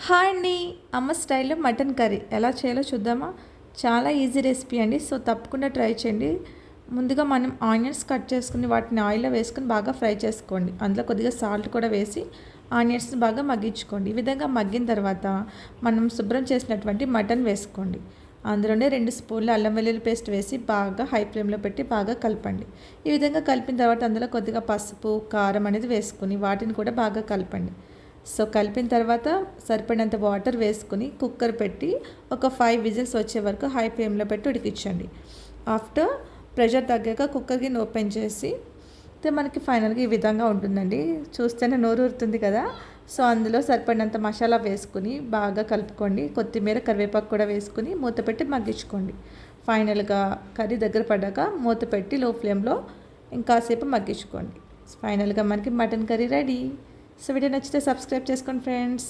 Hi అండి. అమ్మ స్టైల్లో మటన్ కర్రీ ఎలా చేయాలో చూద్దామా? చాలా ఈజీ రెసిపీ అండి. సో తప్పకుండా ట్రై చేయండి. ముందుగా మనం ఆనియన్స్ కట్ చేసుకుని వాటిని ఆయిల్లో వేసుకొని బాగా ఫ్రై చేసుకోండి. అందులో కొద్దిగా సాల్ట్ కూడా వేసి ఆనియన్స్ని బాగా మగ్గించుకోండి. ఈ విధంగా మగ్గిన తర్వాత మనం శుభ్రం చేసినటువంటి మటన్ వేసుకోండి. అందులోనే 2 స్పూన్లు అల్లం వెల్లుల్లి పేస్ట్ వేసి బాగా హై ఫ్లేమ్లో పెట్టి బాగా కలపండి. ఈ విధంగా కలిపిన తర్వాత అందులో కొద్దిగా పసుపు, కారం అనేది వేసుకుని వాటిని కూడా బాగా కలపండి. సో కలిపిన తర్వాత సరిపడినంత వాటర్ వేసుకుని కుక్కర్ పెట్టి ఒక 5 విజిల్స్ వచ్చే వరకు హై ఫ్లేమ్లో పెట్టి ఉడికించండి. ఆఫ్టర్ ప్రెషర్ తగ్గాక కుక్కర్కి ఓపెన్ చేసి మనకి ఫైనల్గా ఈ విధంగా ఉంటుందండి. చూస్తేనే నోరు ఊరుతుంది కదా. సో అందులో సరిపడినంత మసాలా వేసుకుని బాగా కలుపుకోండి. కొత్తిమీర, కరివేపాకు కూడా వేసుకుని మూత పెట్టి మగ్గించుకోండి. ఫైనల్గా కర్రీ దగ్గర పడ్డాక మూత పెట్టి లో ఫ్లేమ్లో ఇంకాసేపు మగ్గించుకోండి. ఫైనల్గా మనకి mutton curry ready. So video నచ్చితే సబ్స్క్రైబ్ చేసుకోండి ఫ్రెండ్స్.